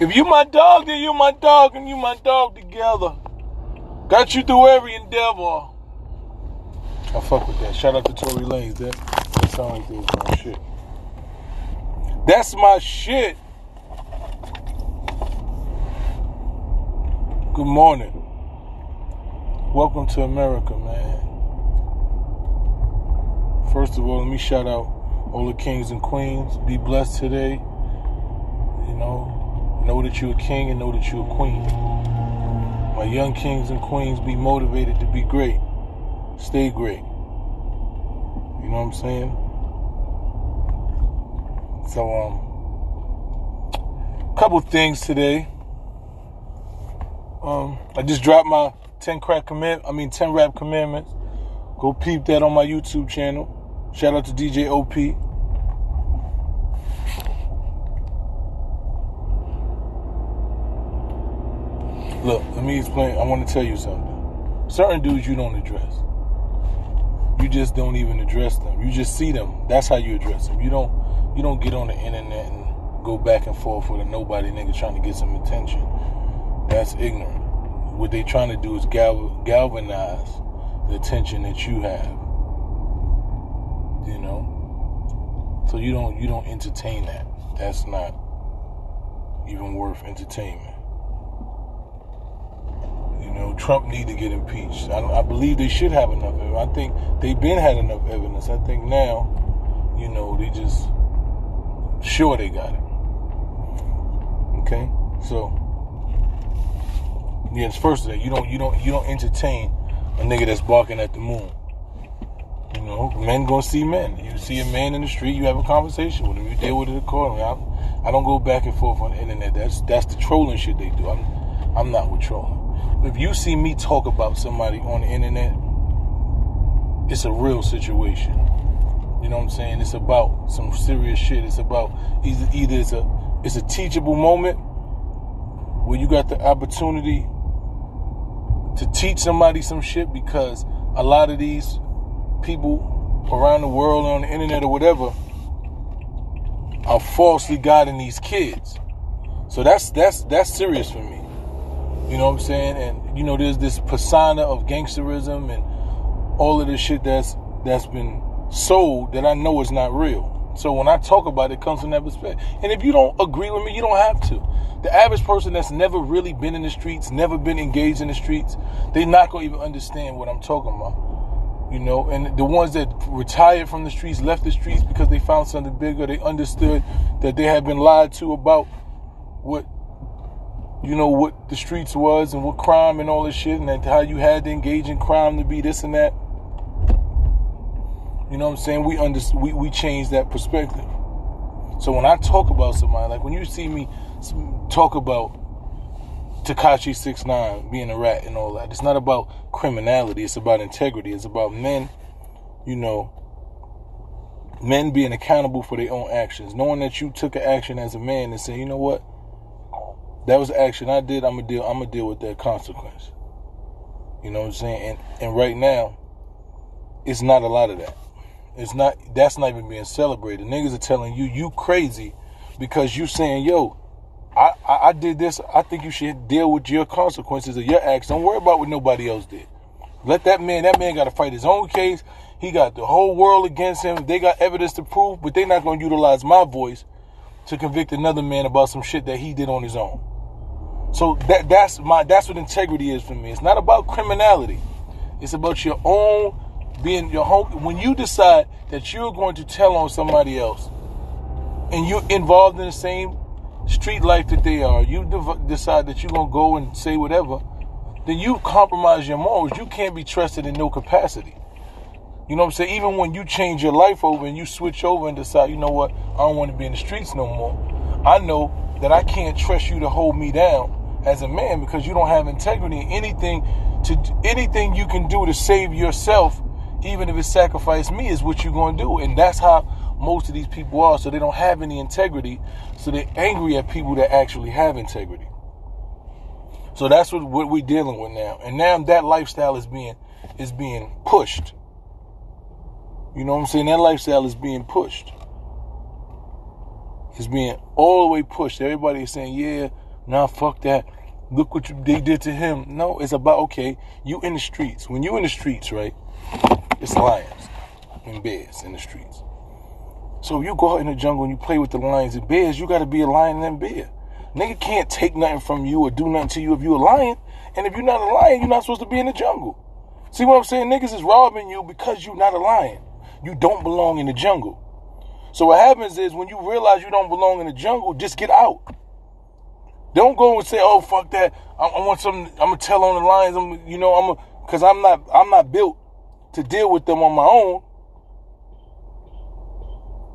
If you my dog, then you my dog, and you my dog together. Got you through every endeavor. I fuck with that. Shout out to Tory Lanez. That sound like this my shit. That's my shit. Good morning. Welcome to America, man. First of all, let me shout out all the kings and queens. Be blessed today. You know that you're a king and know that you're a queen. My young kings and queens, be motivated to be great. Stay great. You know what I'm saying? So, couple things today. I just dropped my 10 rap commandments. Go peep that on my YouTube channel. Shout out to DJ OP. Look, let me explain. I want to tell you something. Certain dudes you don't address. You just don't even address them. You just see them. That's how you address them. You don't get on the internet and go back and forth with a nobody nigga trying to get some attention. That's ignorant. What they trying to do is galvanize the attention that you have. You know? So you don't entertain that. That's not even worth entertainment. You know, Trump need to get impeached. I believe they should have enough evidence. I think they've been had enough evidence. I think now, they just sure they got it. Okay? So it's first of that. You don't entertain a nigga that's barking at the moon. Men gonna see men. You see a man in the street, you have a conversation with him. You deal with it accordingly. I don't go back and forth on the internet. That's the trolling shit they do. I'm not with trolling. If you see me talk about somebody on the internet, it's a real situation. You know what I'm saying? It's about some serious shit. It's about either it's a teachable moment where you got the opportunity to teach somebody some shit, because a lot of these people around the world on the internet or whatever are falsely guiding these kids. So that's serious for me. You know what I'm saying? And there's this persona of gangsterism and all of this shit that's been sold that I know is not real. So when I talk about it, it comes from that perspective. And if you don't agree with me, you don't have to. The average person that's never really been in the streets, never been engaged in the streets, they're not going to even understand what I'm talking about. And the ones that retired from the streets, left the streets because they found something bigger, they understood that they had been lied to about what the streets was and what crime and all this shit, and that how you had to engage in crime to be this and that. You know what I'm saying? We changed that perspective. So when I talk about somebody, like when you see me talk about Tekashi 6ix9ine being a rat and all that, it's not about criminality. It's about integrity. It's about men, men being accountable for their own actions. Knowing that you took an action as a man and saying, you know what? That was the action I did. I'm gonna deal with that consequence. You know what I'm saying? And right now, it's not a lot of that. That's not even being celebrated. Niggas are telling you crazy because you saying, yo, I did this. I think you should deal with your consequences of your acts. Don't worry about what nobody else did. Let that man got to fight his own case. He got the whole world against him. They got evidence to prove, but they're not going to utilize my voice to convict another man about some shit that he did on his own. So that's what integrity is for me. It's not about criminality. It's about your own being your home. When you decide that you're going to tell on somebody else and you're involved in the same street life that they are, you decide that you're going to go and say whatever, then you compromise your morals. You can't be trusted in no capacity. You know what I'm saying? Even when you change your life over and you switch over and decide, you know what, I don't want to be in the streets no more. I know that I can't trust you to hold me down as a man because you don't have integrity. Anything you can do to save yourself, even if it sacrifices me, is what you're going to do. And that's how most of these people are. So they don't have any integrity. So they're angry at people that actually have integrity. So that's what we're dealing with now. And now that lifestyle is being pushed. You know what I'm saying? That lifestyle is being pushed. It's being all the way pushed. Everybody is saying, yeah, Nah, fuck that. Look what they did to him. No, it's about, okay, you in the streets. When you in the streets, right, it's lions and bears in the streets. So if you go out in the jungle and you play with the lions and bears, you got to be a lion and bear. Nigga can't take nothing from you or do nothing to you if you a lion. And if you're not a lion, you're not supposed to be in the jungle. See what I'm saying? Niggas is robbing you because you're not a lion. You don't belong in the jungle. So what happens is when you realize you don't belong in the jungle, just get out. Don't go and say, "Oh, fuck that. I want something. I'm gonna tell on the lions. Because I'm not built to deal with them on my own.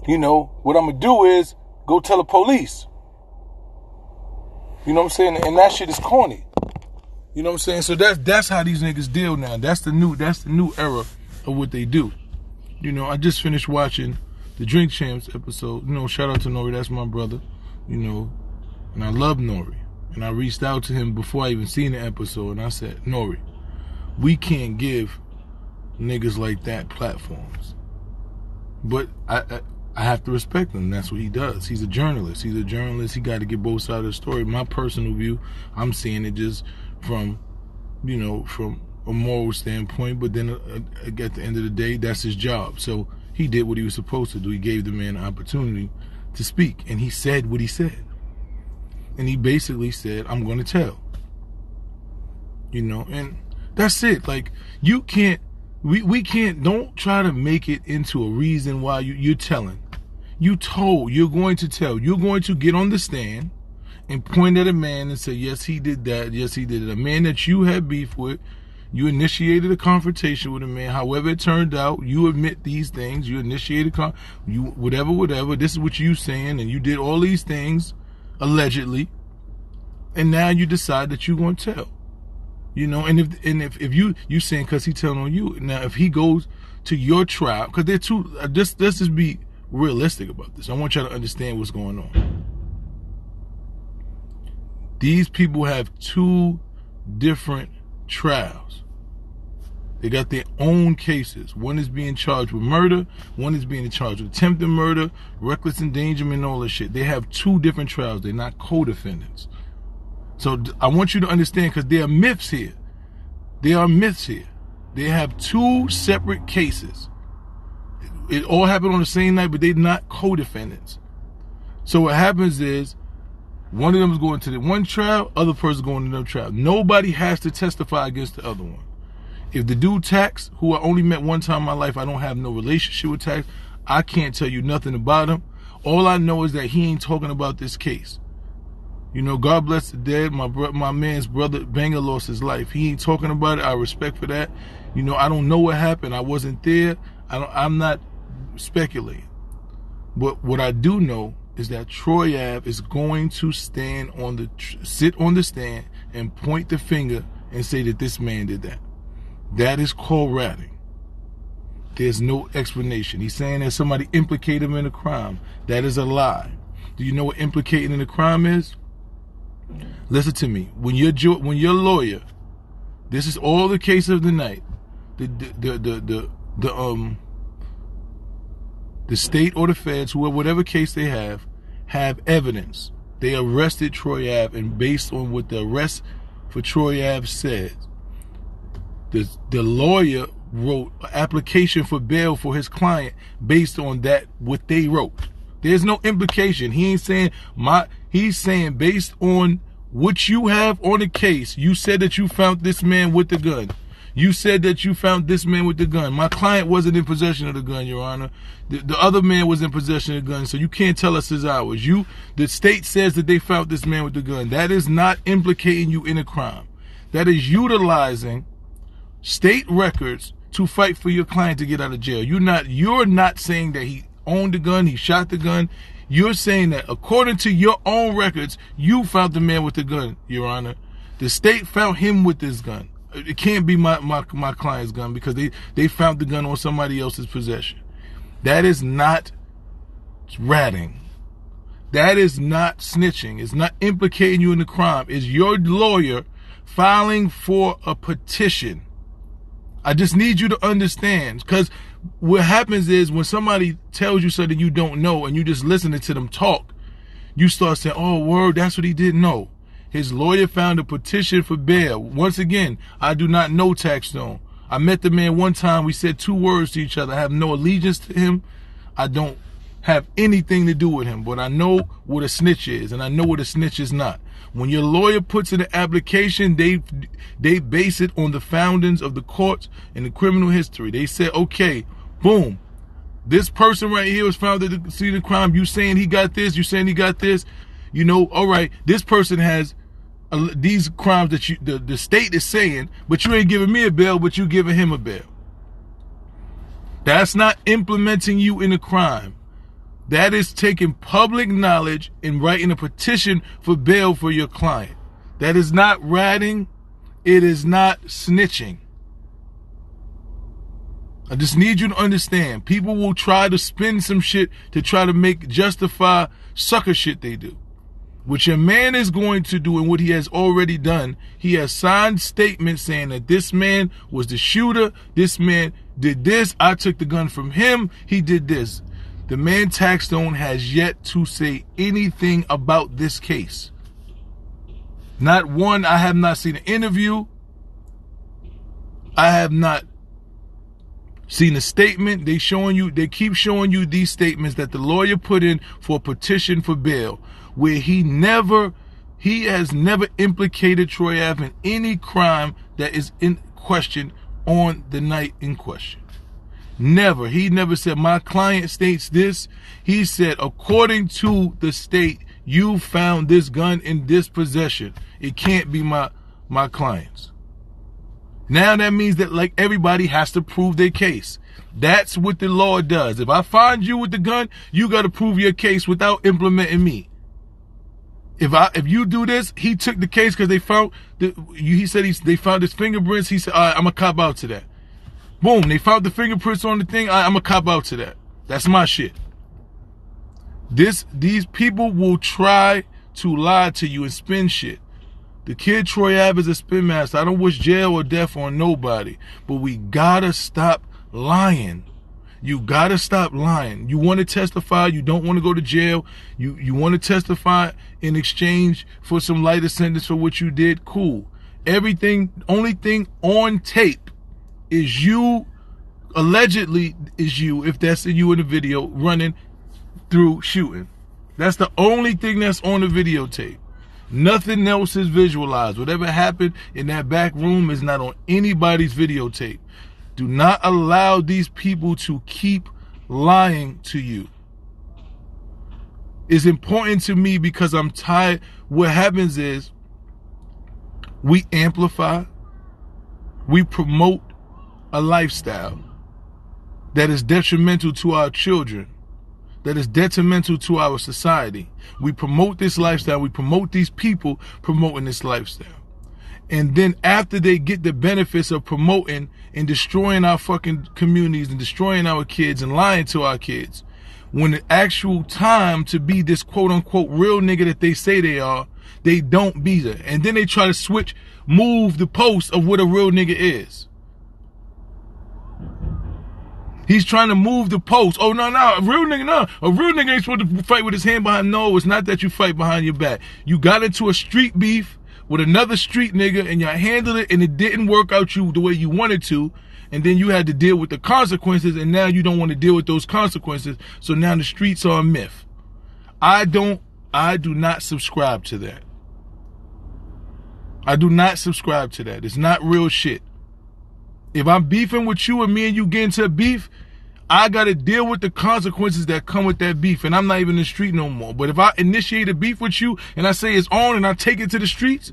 You know what I'm gonna do is go tell the police. You know what I'm saying? And that shit is corny. You know what I'm saying? So that's how these niggas deal now. That's the new era of what they do. You know, I just finished watching the Drink Champs episode. You know, shout out to Nori. That's my brother. You know. And I love Nori. And I reached out to him before I even seen the episode. And I said, Nori, we can't give niggas like that platforms. But I have to respect him. That's what he does. He's a journalist. He got to get both sides of the story. My personal view, I'm seeing it just from a moral standpoint. But then at the end of the day, that's his job. So he did what he was supposed to do. He gave the man an opportunity to speak. And he said what he said. And he basically said, I'm going to tell. You know, and that's it. Like, you can't, we can't, don't try to make it into a reason why you're telling. You told, you're going to tell. You're going to get on the stand and point at a man and say, yes, he did that. Yes, he did it. A man that you had beef with, you initiated a confrontation with a man. However it turned out, you admit these things. You initiated, whatever. This is what you saying, and you did all these things. Allegedly, and now you decide that you're going to tell, you know, and if you saying because he telling on you, now if he goes to your trial, because they're two, let's just be realistic about this. I want y'all to understand what's going on. These people have two different trials. They got their own cases. One is being charged with murder. One is being charged with attempted murder, reckless endangerment, and all this shit. They have two different trials. They're not co-defendants. So I want you to understand, because there are myths here. There are myths here. They have two separate cases. It all happened on the same night, but they're not co-defendants. So what happens is, one of them is going to the one trial, other person going to another trial. Nobody has to testify against the other one. If the dude Tax, who I only met one time in my life, I don't have no relationship with Tax, I can't tell you nothing about him. All I know is that he ain't talking about this case. You know, God bless the dead. My man's brother Banger lost his life. He ain't talking about it. I respect for that. You know, I don't know what happened. I wasn't there. I'm not speculating. But what I do know is that Troy Ave is going to sit on the stand and point the finger and say that this man did that. That is called ratting. There's no explanation. He's saying that somebody implicated him in a crime. That is a lie. Do you know what implicating in a crime is? Listen to me. When you're a lawyer, this is all the case of the night. The state or the feds, whatever case they have evidence. They arrested Troy Ave, and based on what the arrest for Troy Ave says, the lawyer wrote an application for bail for his client based on that, what they wrote. There's no implication. He ain't saying he's saying based on what you have on the case, you said that you found this man with the gun. You said that you found this man with the gun. My client wasn't in possession of the gun, Your Honor. The other man was in possession of the gun, so you can't tell us his hours. The state says that they found this man with the gun. That is not implicating you in a crime. That is utilizing state records to fight for your client to get out of jail. You're not saying that he owned the gun, he shot the gun. You're saying that according to your own records, you found the man with the gun, Your Honor. The state found him with this gun. It can't be my client's gun because they found the gun on somebody else's possession. That is not ratting. That is not snitching. It's not implicating you in the crime. It's your lawyer filing for a petition. I just need you to understand, because what happens is when somebody tells you something you don't know and you just listening to them talk, you start saying, oh, word, that's what he didn't know. His lawyer found a petition for bail. Once again, I do not know Taxstone. I met the man one time. We said 2 words to each other. I have no allegiance to him. I don't have anything to do with him. But I know what a snitch is, and I know what a snitch is not. When your lawyer puts in an application, they base it on the foundings of the courts and the criminal history. They said, okay, boom, this person right here was found to see the crime. You saying he got this? You saying he got this? You know, all right, this person has these crimes that the state is saying, but you ain't giving me a bail, but you giving him a bail. That's not implementing you in a crime. That is taking public knowledge and writing a petition for bail for your client. That is not ratting. It is not snitching. I just need you to understand. People will try to spin some shit to try to justify sucker shit they do. What your man is going to do and what he has already done, he has signed statements saying that this man was the shooter. This man did this. I took the gun from him. He did this. The man Taxstone has yet to say anything about this case. Not one. I have not seen an interview. I have not seen a statement. They keep showing you these statements that the lawyer put in for a petition for bail, where he has never implicated Troy Ave in any crime that is in question on the night in question. Never. He never said, my client states this. He said, according to the state, you found this gun in this possession. It can't be my client's. Now that means that, like, everybody has to prove their case. That's what the law does. If I find you with the gun, you got to prove your case without implementing me. If you do this, he took the case because they found they found his fingerprints. He said, all right, I'm gonna cop out to that. Boom, they found the fingerprints on the thing. I'm gonna cop out to that. That's my shit. These people will try to lie to you and spin shit. The kid Troy Ave is a spin master. I don't wish jail or death on nobody, but we gotta stop lying. You gotta stop lying. You want to testify. You don't want to go to jail. You want to testify in exchange for some lighter sentence for what you did. Cool. Only thing on tape is you, allegedly is you, if that's you in the video, running through shooting. That's the only thing that's on the videotape. Nothing else is visualized. Whatever happened in that back room is not on anybody's videotape. Do not allow these people to keep lying to you. It's important to me because I'm tired. What happens is we amplify, we promote a lifestyle that is detrimental to our children, that is detrimental to our society. We promote this lifestyle. We promote these people promoting this lifestyle. And then after they get the benefits of promoting and destroying our fucking communities and destroying our kids and lying to our kids, when the actual time to be this quote unquote real nigga that they say they are, they don't be there. And then they try to move the post of what a real nigga is. He's trying to move the post. Oh, no, a real nigga, no. A real nigga ain't supposed to fight with his hand behind. No, it's not that you fight behind your back. You got into a street beef with another street nigga and you handled it and it didn't work out the way you wanted to. And then you had to deal with the consequences and now you don't want to deal with those consequences. So now the streets are a myth. I do not subscribe to that. I do not subscribe to that. It's not real shit. If I'm beefing with you and me and you get into a beef, I got to deal with the consequences that come with that beef. And I'm not even in the street no more. But if I initiate a beef with you and I say it's on and I take it to the streets,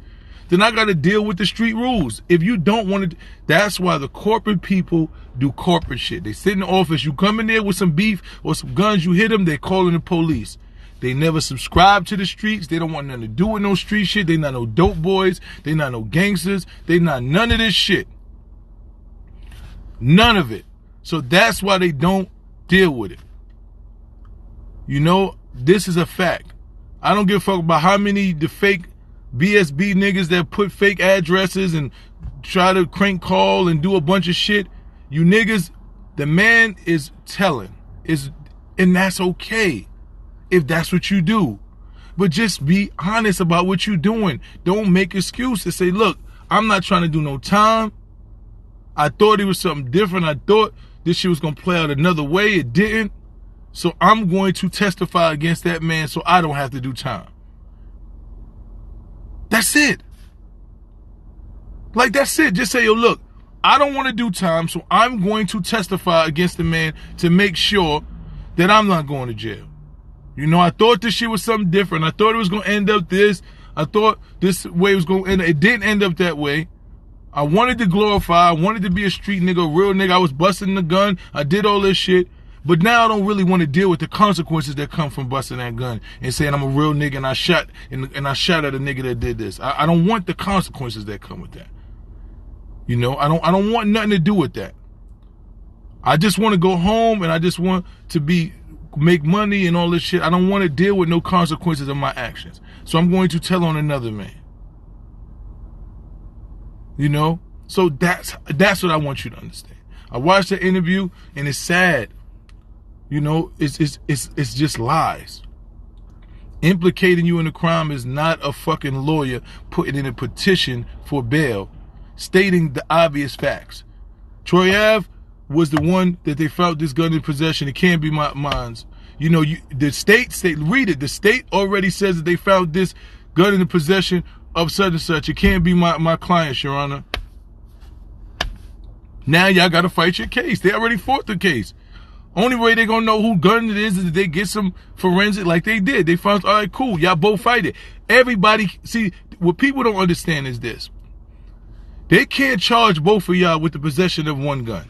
then I got to deal with the street rules. If you don't want to, that's why the corporate people do corporate shit. They sit in the office. You come in there with some beef or some guns, you hit them, they calling the police. They never subscribe to the streets. They don't want nothing to do with no street shit. They not no dope boys. They not no gangsters. They not none of this shit. None of it. So that's why they don't deal with it. You know, this is a fact. I don't give a fuck about how many the fake BSB niggas that put fake addresses and try to crank call and do a bunch of shit. You niggas, the man is telling. And that's okay if that's what you do. but just be honest about what you're doing. Don't make excuses. Say, look, I'm not trying to do no time. I thought it was something different. I thought this shit was going to play out another way. It didn't. So I'm going to testify against that man so I don't have to do time. That's it. Like, that's it. Just say, yo, look, I don't want to do time, so I'm going to testify against the man to make sure that I'm not going to jail. You know, I thought this shit was something different. I thought it was going to end up this. I thought this way was going to end. It didn't end up that way. I wanted to glorify. I wanted to be a street nigga, a real nigga. I was busting the gun. I did all this shit. But now I don't really want to deal with the consequences that come from busting that gun and saying I'm a real nigga and I shot at a nigga that did this. I don't want the consequences that come with that. You know, I don't want nothing to do with that. I just want to go home and I just want to make money and all this shit. I don't want to deal with no consequences of my actions. So I'm going to tell on another man. You know? So that's what I want you to understand. I watched the interview and it's sad. You know, it's just lies. Implicating you in a crime is not a fucking lawyer putting in a petition for bail, stating the obvious facts. Troy Ave was the one that they found this gun in possession. It can't be mine's. You know, the state, read it. The state already says that they found this gun in the possession of such and such. It can't be my client's, Your Honor. Now y'all got to fight your case. They already fought the case. Only way they gonna know who gun it is if they get some forensic like they did. They found, all right, cool, y'all both fight it. Everybody, see, what people don't understand is this. They can't charge both of y'all with the possession of one gun.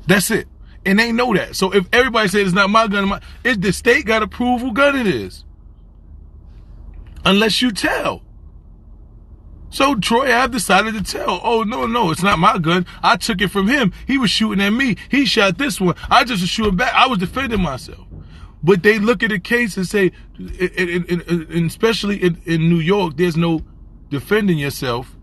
That's it. And they know that. So if everybody says it's not my gun, it's the state got to prove who gun it is. Unless you tell. So Troy Ave decided to tell, oh, no, it's not my gun. I took it from him. He was shooting at me. He shot this one. I just was shooting back. I was defending myself. But they look at the case and say, and especially in New York, there's no defending yourself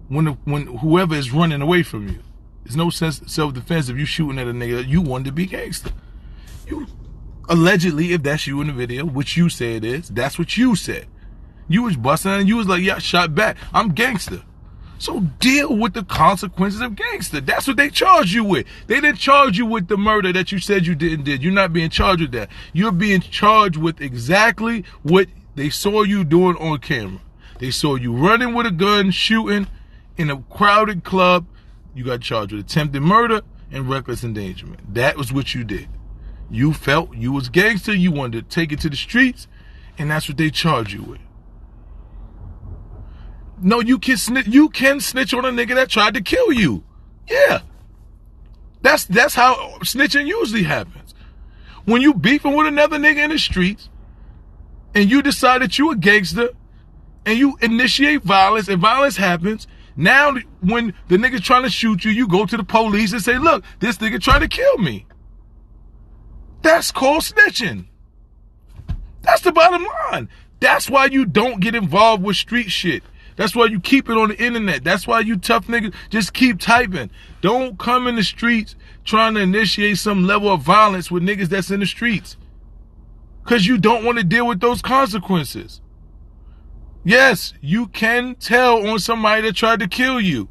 when whoever is running away from you. There's no sense self-defense if you shooting at a nigga. You wanted to be gangster. You allegedly, if that's you in the video, which you say it is, that's what you said. You was busting and you was like, yeah, shot back. I'm gangster. So deal with the consequences of gangster. That's what they charged you with. They didn't charge you with the murder that you said you did. You're not being charged with that. You're being charged with exactly what they saw you doing on camera. They saw you running with a gun, shooting in a crowded club. You got charged with attempted murder and reckless endangerment. That was what you did. You felt you was gangster. You wanted to take it to the streets, and that's what they charged you with. No, you can snitch. You can snitch on a nigga that tried to kill you. Yeah, that's how snitching usually happens. When you beefing with another nigga in the streets, and you decide that you a gangster, and you initiate violence, and violence happens. Now, when the nigga trying to shoot you, you go to the police and say, "Look, this nigga tried to kill me." That's called snitching. That's the bottom line. That's why you don't get involved with street shit. That's why you keep it on the internet. That's why you tough niggas just keep typing. Don't come in the streets trying to initiate some level of violence with niggas that's in the streets. Because you don't want to deal with those consequences. Yes, you can tell on somebody that tried to kill you.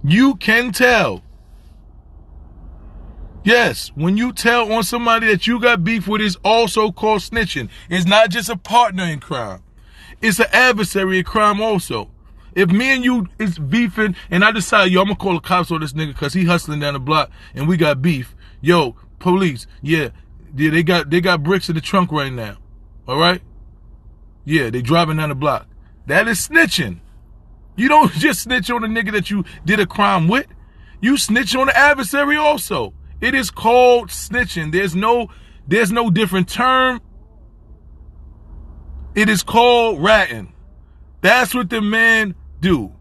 You can tell. Yes, when you tell on somebody that you got beef with, it's also called snitching. It's not just a partner in crime. It's an adversary in crime also. If me and you is beefing and I decide, yo, I'm going to call the cops on this nigga because he hustling down the block and we got beef. Yo, police, yeah, they got bricks in the trunk right now. All right? Yeah, they driving down the block. That is snitching. You don't just snitch on a nigga that you did a crime with. You snitch on the adversary also. It is called snitching. There's no different term. It is called ratting. That's what the man do.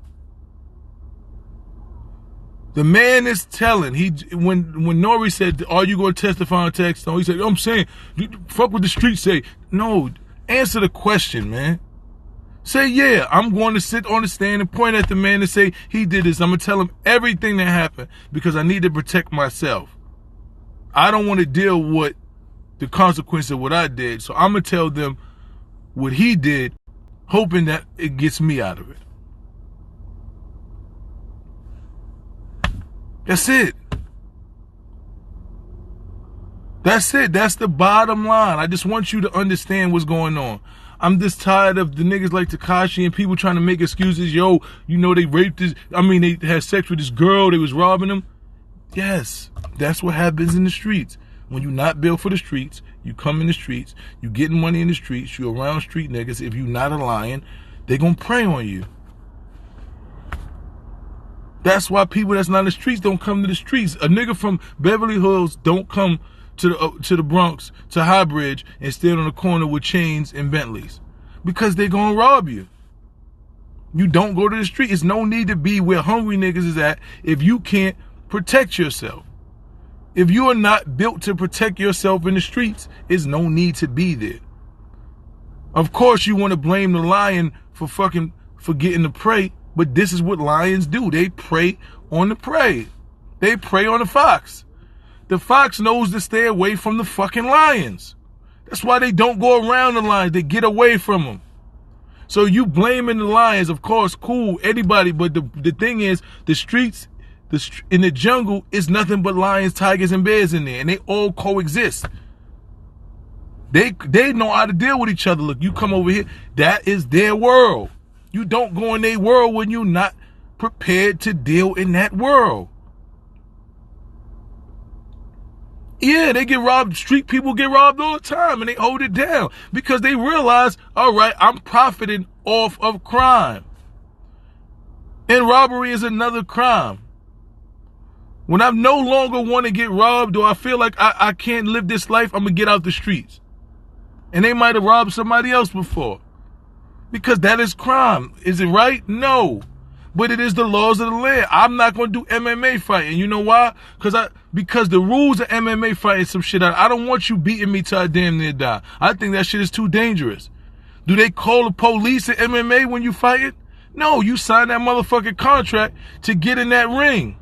The man is telling. When Nori said, "Are you going to testify on text?" No, he said, "I'm saying, fuck what the streets say." No, answer the question, man. Say, yeah, I'm going to sit on the stand and point at the man and say, he did this. I'm going to tell him everything that happened because I need to protect myself. I don't want to deal with the consequence of what I did. So I'm going to tell them what he did, hoping that it gets me out of it. That's it. That's it. That's the bottom line. I just want you to understand what's going on. I'm just tired of the niggas like Tekashi and people trying to make excuses. Yo, you know they raped this. They had sex with this girl. They was robbing them. Yes, that's what happens in the streets. When you're not built for the streets, you come in the streets, you getting money in the streets, you around street niggas. If you're not a lion, they gonna prey on you. That's why people that's not in the streets don't come to the streets. A nigga from Beverly Hills don't come to the Bronx, to High Bridge, and stand on the corner with chains and Bentleys. Because they gonna rob you. You don't go to the street. It's no need to be where hungry niggas is at if you can't protect yourself. If you are not built to protect yourself in the streets, there's no need to be there. Of course you want to blame the lion for getting the prey, but this is what lions do. They prey on the prey. They prey on the fox. The fox knows to stay away from the fucking lions. That's why they don't go around the lions. They get away from them. So you blaming the lions, of course, cool, anybody. But the thing is, the streets, in the jungle, is nothing but lions, tigers, and bears in there. And they all coexist. They know how to deal with each other. Look, you come over here, that is their world. You don't go in their world when you're not prepared to deal in that world. Yeah, they get robbed. Street people get robbed all the time, and they hold it down because they realize, all right, I'm profiting off of crime. And robbery is another crime. When I no longer want to get robbed or I feel like I can't live this life, I'm going to get out the streets. And they might have robbed somebody else before. Because that is crime. Is it right? No. But it is the laws of the land. I'm not going to do MMA fighting. You know why? Because the rules of MMA fighting some shit out. I don't want you beating me till I damn near die. I think that shit is too dangerous. Do they call the police at MMA when you fight it? No, you sign that motherfucking contract to get in that ring.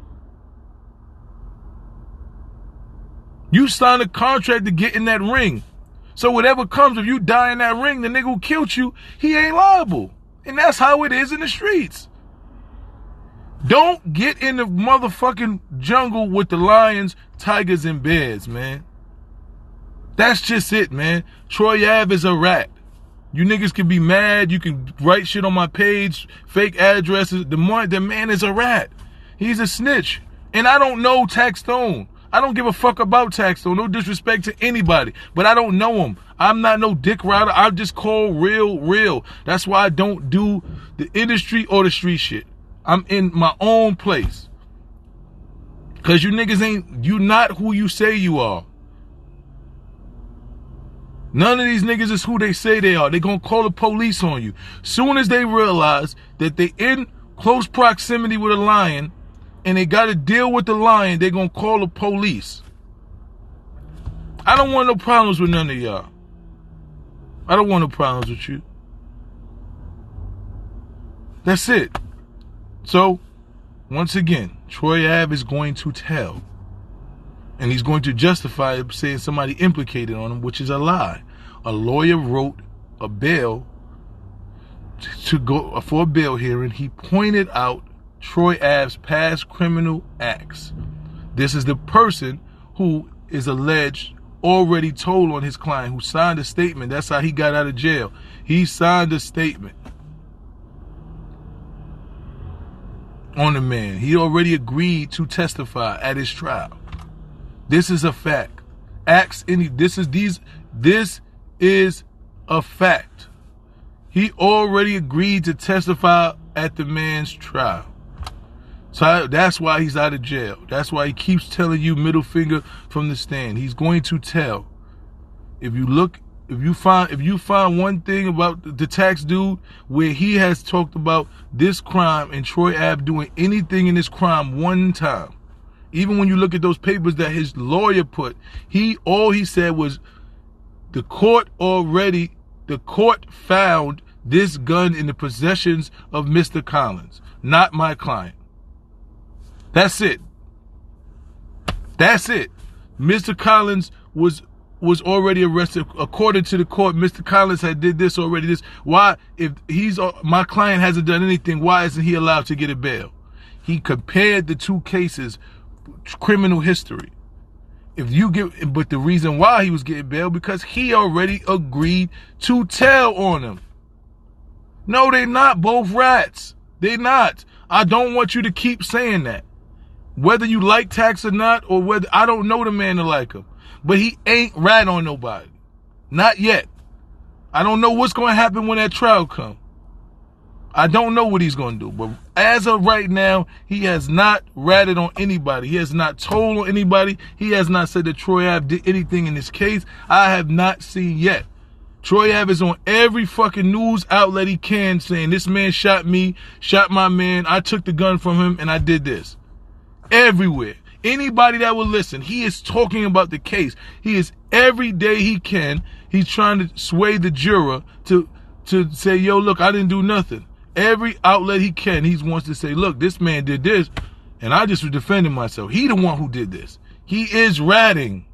You sign a contract to get in that ring. So whatever comes, if you die in that ring, the nigga who killed you, he ain't liable. And that's how it is in the streets. Don't get in the motherfucking jungle with the lions, tigers, and bears, man. That's just it, man. Troy Ave is a rat. You niggas can be mad. You can write shit on my page, fake addresses. The man is a rat. He's a snitch. And I don't know Taxstone. I don't give a fuck about Taxstone. No disrespect to anybody. But I don't know him. I'm not no dick rider. I just call real. That's why I don't do the industry or the street shit. I'm in my own place. Because you niggas you not who you say you are. None of these niggas is who they say they are. They gonna call the police on you. Soon as they realize that they in close proximity with a lion and they gotta deal with the lion, they gonna call the police. I don't want no problems with none of y'all. I don't want no problems with you. That's it. So, once again, Troy Ave is going to tell. And he's going to justify it saying somebody implicated on him, which is a lie. A lawyer wrote a bail to go for a bail hearing. He pointed out Troy Ave's past criminal acts. This is the person who is alleged already told on his client, who signed a statement. That's how he got out of jail. He signed a statement on the man. He already agreed to testify at his trial. This is a fact. This is a fact. He already agreed to testify at the man's trial. So that's why he's out of jail. That's why he keeps telling you middle finger from the stand. He's going to tell. If you find one thing about the tax dude where he has talked about this crime and Troy Ave doing anything in this crime one time, even when you look at those papers that his lawyer put, all he said was the court found this gun in the possessions of Mr. Collins, not my client. That's it. That's it. Mr. Collins was already arrested. According to the court, Mr. Collins had did this already. Why, if my client hasn't done anything, why isn't he allowed to get a bail? He compared the two cases, criminal history. But the reason why he was getting bail, because he already agreed to tell on him. No, they're not both rats. They're not. I don't want you to keep saying that. Whether you like Tax or not, or whether, I don't know the man to like him. But he ain't rat on nobody. Not yet. I don't know what's going to happen when that trial comes. I don't know what he's going to do. But as of right now, he has not ratted on anybody. He has not told on anybody. He has not said that Troy Ave did anything in this case. I have not seen yet. Troy Ave is on every fucking news outlet he can saying, this man shot me, shot my man, I took the gun from him, and I did this. Everywhere. Anybody that will listen, he is talking about the case. He is, every day he can, he's trying to sway the juror to say, yo, look, I didn't do nothing. Every outlet he can, he wants to say, look, this man did this, and I just was defending myself. He the one who did this. He is ratting.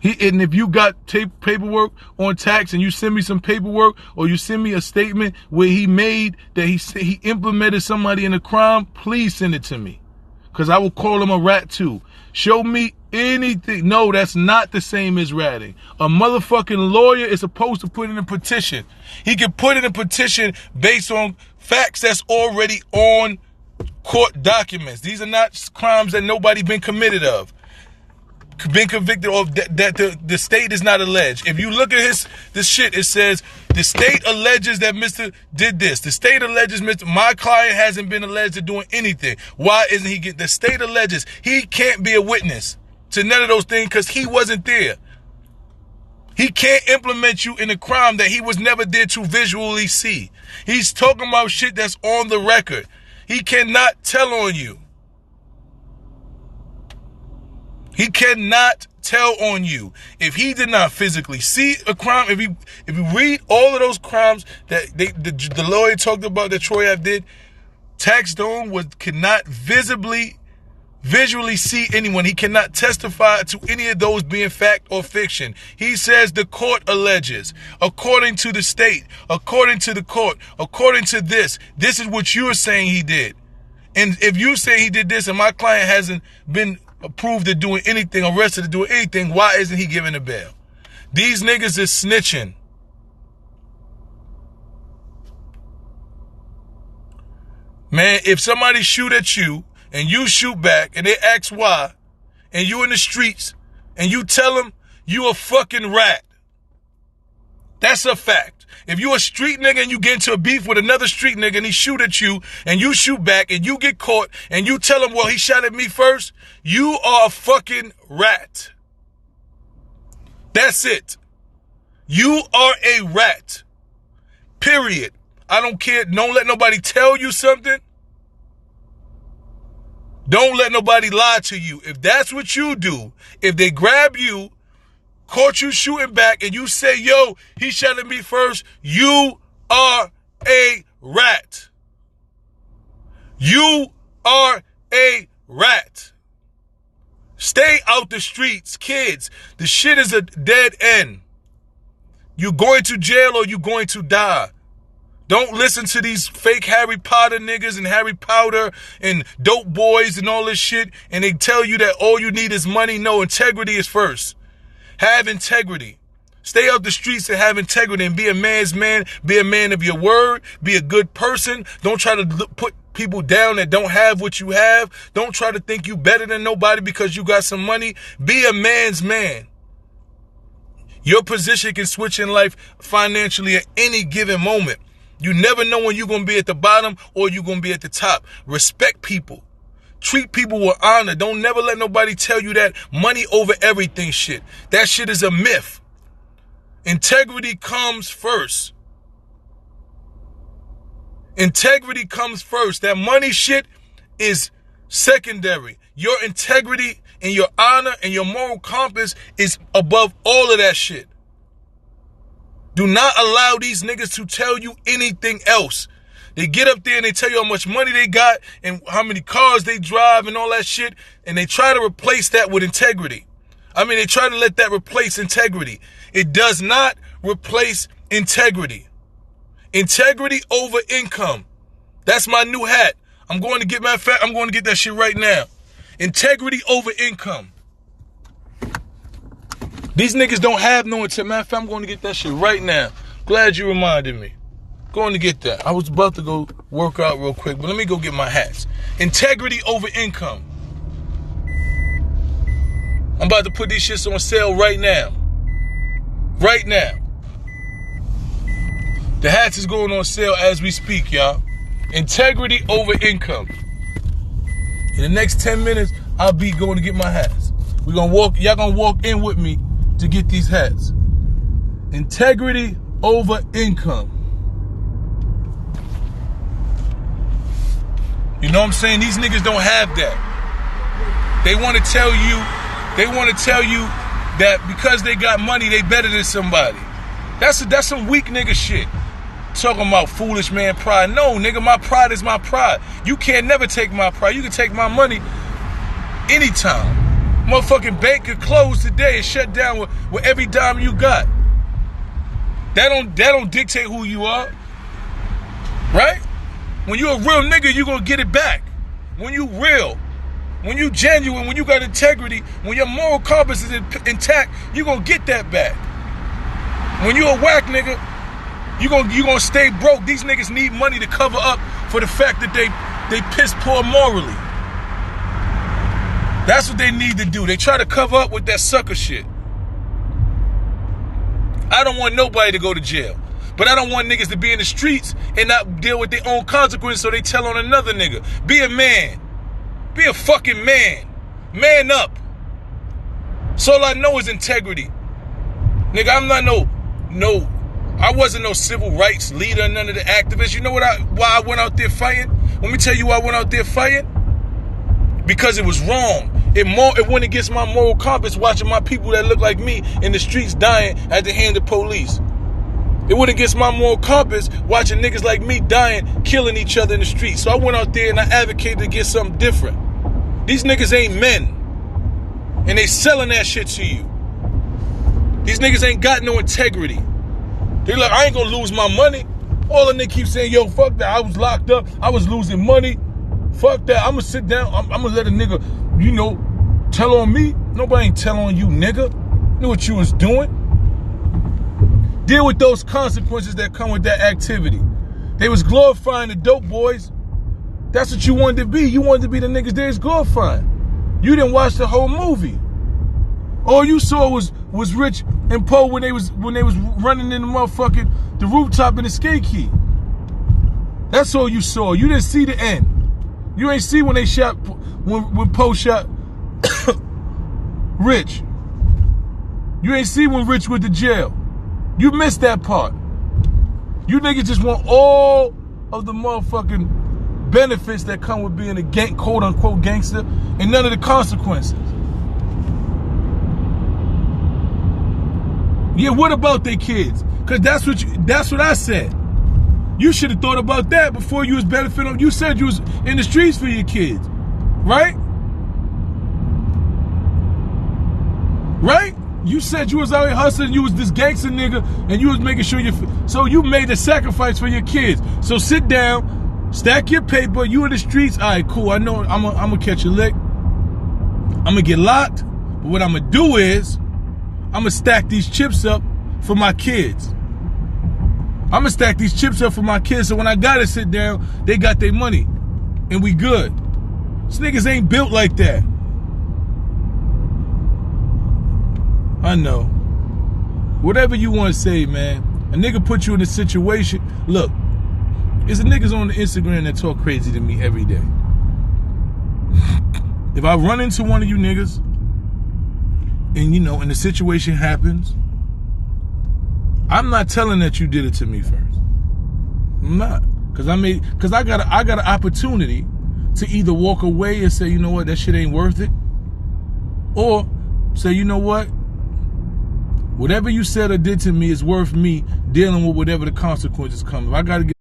And if you got paperwork on Tax and you send me some paperwork, or you send me a statement where he made that he implemented somebody in a crime, please send it to me. Because I will call him a rat too. Show me anything. No, that's not the same as ratting. A motherfucking lawyer is supposed to put in a petition. He can put in a petition based on facts that's already on court documents. These are not crimes that nobody been committed of. Been convicted of, that the state is not alleged. If you look at this shit, it says the state alleges that Mr. did this. The state alleges my client hasn't been alleged to doing anything. Why isn't he the state alleges he can't be a witness to none of those things because he wasn't there. He can't implement you in a crime that he was never there to visually see. He's talking about shit that's on the record. He cannot tell on you. He cannot tell on you. If he did not physically see a crime, if you read all of those crimes that the lawyer talked about that Troy Ave did, Tax Stone cannot visually see anyone. He cannot testify to any of those being fact or fiction. He says the court alleges, according to the state, according to the court, according to this is what you're saying he did. And if you say he did this and my client hasn't been approved of doing anything, arrested of doing anything, why isn't he given a bail? These niggas is snitching. Man, if somebody shoot at you and you shoot back and they ask why, and you in the streets and you tell them you a fucking rat, that's a fact. If you a street nigga and you get into a beef with another street nigga and he shoot at you and you shoot back and you get caught and you tell him, well, he shot at me first, you are a fucking rat. That's it. You are a rat. Period. I don't care. Don't let nobody tell you something. Don't let nobody lie to you. If that's what you do, if they grab you, caught you shooting back, and you say, yo, he shot at me first, you are a rat. You are a rat. Stay out the streets, kids. The shit is a dead end. You're going to jail or you're going to die. Don't listen to these fake Harry Potter niggas and Harry Powder and dope boys and all this shit, and they tell you that all you need is money. No, integrity is first. Have integrity. Stay out the streets and have integrity and be a man's man. Be a man of your word. Be a good person. Don't try to put people down that don't have what you have. Don't try to think you better than nobody because you got some money. Be a man's man. Your position can switch in life financially at any given moment. You never know when you're going to be at the bottom or you're going to be at the top. Respect people. Treat people with honor. Don't never let nobody tell you that money over everything shit. That shit is a myth. Integrity comes first. Integrity comes first. That money shit is secondary. Your integrity and your honor and your moral compass is above all of that shit. Do not allow these niggas to tell you anything else. They get up there and they tell you how much money they got and how many cars they drive and all that shit, and they try to replace that with integrity. I mean, they try to let that replace integrity. It does not replace integrity. Integrity over income. That's my new hat. I'm going to get that shit right now. Integrity over income. These niggas don't have no integrity. Matter of fact, I'm going to get that shit right now. Glad you reminded me. Going to get that. I was about to go work out real quick, but let me go get my hats. Integrity over income. I'm about to put these shits on sale right now. Right now. The hats is going on sale as we speak, y'all. Integrity over income. In the next 10 minutes, I'll be going to get my hats. Y'all gonna walk in with me to get these hats. Integrity over income. You know what I'm saying? These niggas don't have that. They want to tell you that because they got money, they better than somebody. That's some weak nigga shit. Talking about foolish man pride. No, nigga, my pride is my pride. You can't never take my pride. You can take my money anytime. Motherfucking bank could close today and shut down with every dime you got. That don't dictate who you are. Right? When you a real nigga, you gonna get it back. When you real, when you genuine, when you got integrity, when your moral compass is intact, you gonna get that back. When you a whack nigga, you gonna stay broke. These niggas need money to cover up for the fact that they piss poor morally. That's what they need to do. They try to cover up with that sucker shit. I don't want nobody to go to jail. But I don't want niggas to be in the streets and not deal with their own consequences, so they tell on another nigga. Be a man. Be a fucking man. Man up. So all I know is integrity. Nigga, I'm not I wasn't no civil rights leader, none of the activists. You know why I went out there fighting? Let me tell you why I went out there fighting. Because it was wrong. It went against my moral compass watching my people that look like me in the streets dying at the hand of police. It went against my moral compass watching niggas like me dying, killing each other in the streets. So I went out there and I advocated against something different. These niggas ain't men. And they selling that shit to you. These niggas ain't got no integrity. They like, I ain't gonna lose my money. All the niggas keep saying, yo, fuck that. I was locked up. I was losing money. Fuck that. I'm gonna sit down. I'm gonna let a nigga, tell on me. Nobody ain't tell on you, nigga. Knew what you was doing. Deal with those consequences that come with that activity. They was glorifying the dope boys. That's what you wanted to be. You wanted to be the niggas they was glorifying. You didn't watch the whole movie. All you saw was Rich and Poe when they was running in the rooftop in the skate key. That's all you saw. You didn't see the end. You ain't see when they shot when Poe shot Rich. You ain't see when Rich went to jail. You missed that part. You niggas just want all of the motherfucking benefits that come with being a quote-unquote gangster and none of the consequences. Yeah, what about their kids? Because that's what I said. You should have thought about that before you was benefiting. You said you was in the streets for your kids. Right? Right? You said you was out here hustling, you was this gangster nigga, and you was making sure so you made a sacrifice for your kids. So sit down, stack your paper, you in the streets, all right, cool, I know I'm gonna catch a lick. I'm gonna get locked, but what I'm gonna do is, I'm gonna stack these chips up for my kids. I'm gonna stack these chips up for my kids, so when I gotta sit down, they got their money, and we good. These niggas ain't built like that. I know. Whatever you want to say, man. A nigga put you in a situation. Look, there's a niggas on the Instagram that talk crazy to me every day. If I run into one of you niggas, and and the situation happens, I'm not telling that you did it to me first. I'm not. Cause I got an opportunity to either walk away and say, you know what, that shit ain't worth it. Or say, you know what? Whatever you said or did to me is worth me dealing with whatever the consequences come. If I gotta get,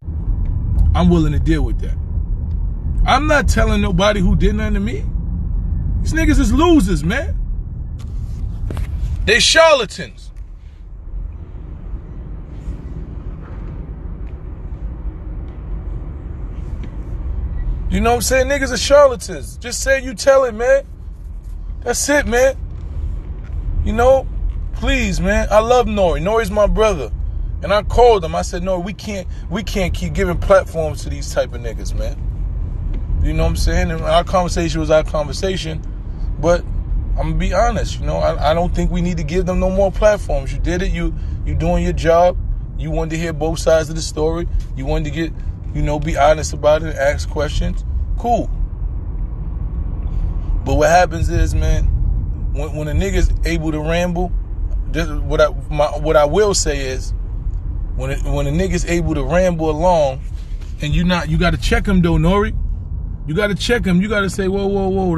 I'm willing to deal with that. I'm not telling nobody who did nothing to me. These niggas is losers, man. They charlatans. You know what I'm saying? Niggas are charlatans. Just say you tell it, man. That's it, man. You know, please, man. I love Nori. Nori's my brother. And I called him. I said, Nori, we can't keep giving platforms to these type of niggas, man. You know what I'm saying? And our conversation was our conversation. But I'm going to be honest, you know, I don't think we need to give them no more platforms. You did it. You doing your job. You wanted to hear both sides of the story. You wanted to get, you know, be honest about it and ask questions. Cool. But what happens is, man, when a nigga's able to ramble, what I will say is, when a nigga's able to ramble along, and you got to check him though, Nori. You got to check him. You got to say, whoa,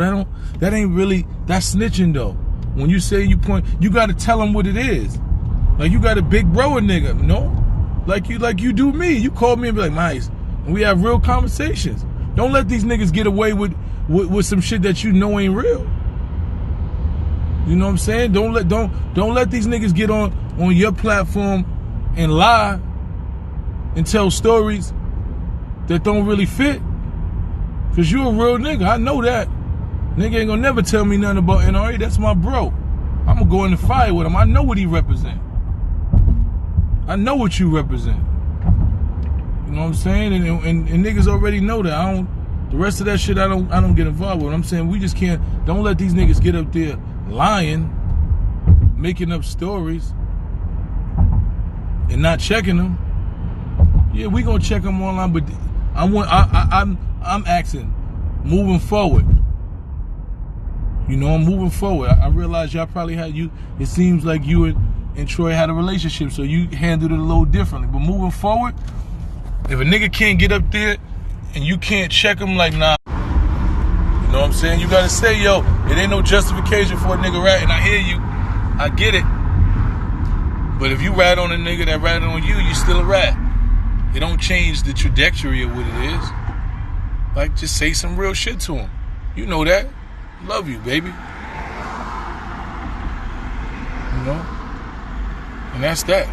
that ain't really, that's snitching though. When you say you point, you got to tell him what it is. Like you got a big bro a nigga, no? Like you do me. You call me and be like, Mice, and we have real conversations. Don't let these niggas get away with some shit that you know ain't real. You know what I'm saying? Don't let these niggas get on your platform and lie and tell stories that don't really fit. Cause you a real nigga. I know that. Nigga ain't gonna never tell me nothing about NRA. That's my bro. I'm gonna go in the fire with him. I know what he represent. I know what you represent. You know what I'm saying? And niggas already know that. The rest of that shit I don't get involved with. I'm saying we just don't let these niggas get up there lying, making up stories, and not checking them. Yeah, we gonna check them online, but I'm asking, moving forward. You know, I'm moving forward. I realize y'all probably it seems like you and Troy had a relationship, so you handled it a little differently. But moving forward, if a nigga can't get up there and you can't check him, like, nah. You know what I'm saying? You gotta say, yo, it ain't no justification for a nigga rat, and I hear you. I get it. But if you rat on a nigga that ratted on you, you still a rat. It don't change the trajectory of what it is. Like, just say some real shit to him. You know that. Love you, baby. You know? And that's that.